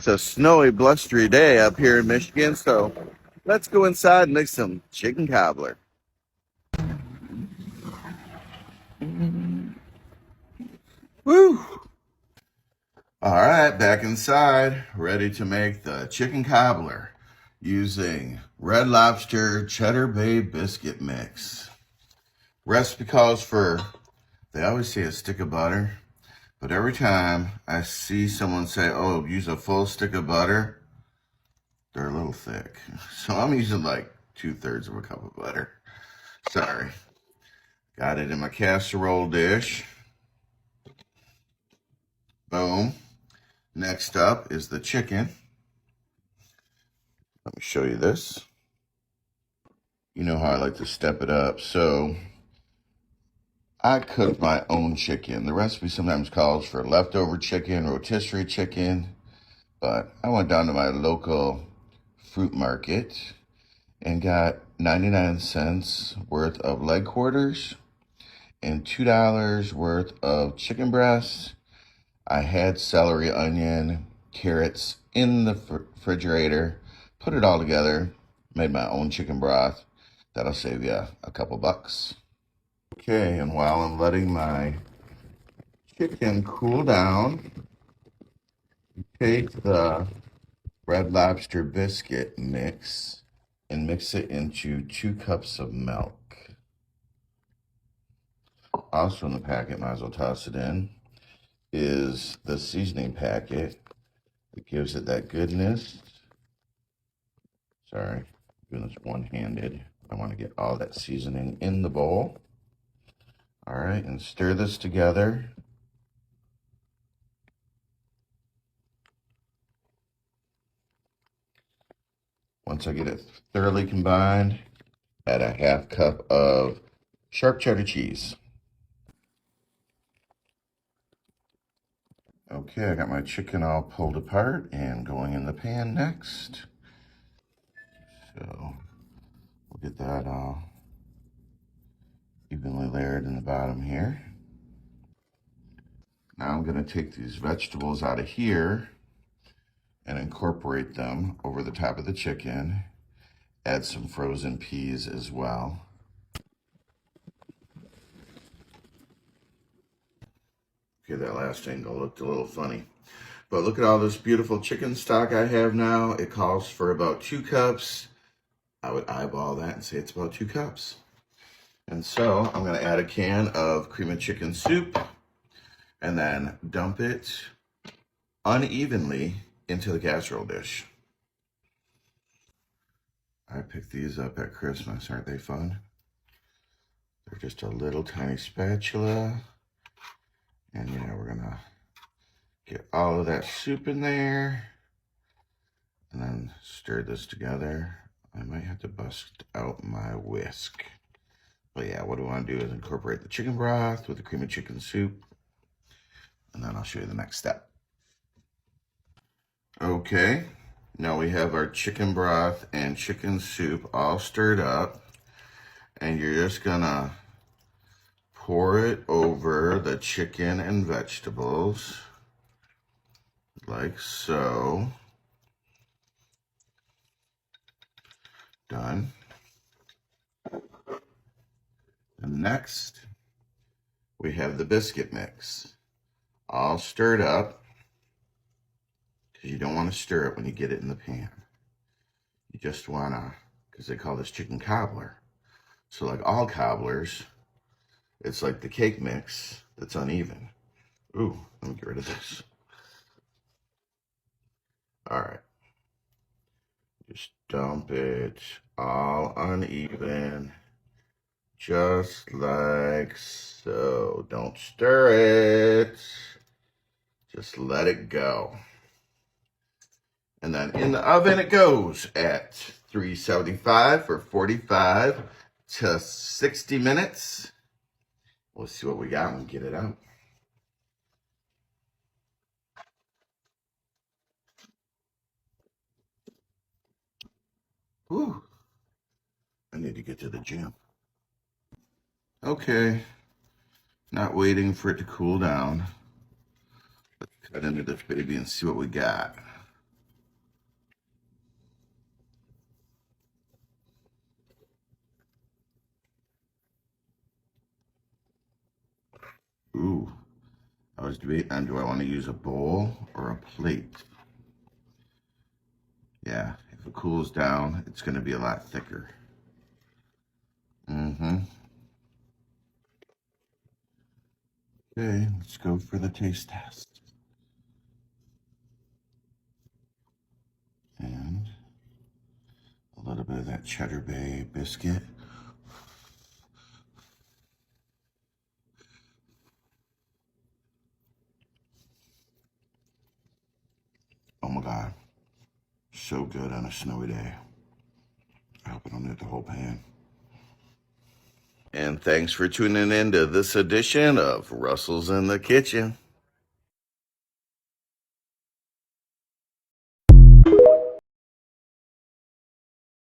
It's a snowy, blustery day up here in Michigan, so let's go inside and make some chicken cobbler. Woo! All right, back inside, ready to make the chicken cobbler using Red Lobster Cheddar Bay biscuit mix. Recipe calls for, they always say a stick of butter, but every time I see someone say, oh, use a full stick of butter, they're a little thick. So I'm using like 2/3 of a cup of butter. Sorry. Got it in my casserole dish. Boom. Next up is the chicken. Let me show you this. You know how I like to step it up. So I cook my own chicken. The recipe sometimes calls for leftover chicken, rotisserie chicken, but I went down to my local fruit market and got 99 cents worth of leg quarters and $2 worth of chicken breasts. I had celery, onion, carrots in the refrigerator, put it all together, made my own chicken broth. That'll save you a couple bucks. Okay, and while I'm letting my chicken cool down, take the Red Lobster biscuit mix and mix it into 2 cups of milk. Also in the packet, might as well toss it in, is the seasoning packet. It gives it that goodness. Sorry, doing this one-handed. I want to get all that seasoning in the bowl. All right, and stir this together. Once I get it thoroughly combined, add a 1/2 cup of sharp cheddar cheese. Okay, I got my chicken all pulled apart and going in the pan next. So we'll get that all evenly layered in the bottom here. Now I'm going to take these vegetables out of here and incorporate them over the top of the chicken. Add some frozen peas as well. Okay, that last angle looked a little funny. But look at all this beautiful chicken stock I have now. It calls for about 2 cups. I would eyeball that and say it's about 2 cups. And so I'm going to add a can of cream of chicken soup and then dump it unevenly into the casserole dish. I picked these up at Christmas. Aren't they fun? They're just a little tiny spatula. And yeah, we're going to get all of that soup in there and then stir this together. I might have to bust out my whisk. But yeah, what I want to do is incorporate the chicken broth with the cream of chicken soup. And then I'll show you the next step. Okay, now we have our chicken broth and chicken soup all stirred up. And you're just gonna pour it over the chicken and vegetables, like so. Done. And next, we have the biscuit mix, all stirred up, because you don't want to stir it when you get it in the pan. You just want to, because they call this chicken cobbler. So like all cobblers, it's like the cake mix that's uneven. Ooh, let me get rid of this. All right. Just dump it all uneven, just like so. Don't stir it. Just let it go. And then in the oven it goes at 375 for 45 to 60 minutes. We'll see what we got and get it out. Ooh, I need to get to the gym. Okay, not waiting for it to cool down. Let's cut into this baby and see what we got. Ooh, I was debating on, do I want to use a bowl or a plate? Yeah, if it cools down, it's going to be a lot thicker. Okay, let's go for the taste test. And a little bit of that Cheddar Bay biscuit. Oh my God, so good on a snowy day. I hope I don't need the whole pan. And thanks for tuning in to this edition of Russell's in the Kitchen.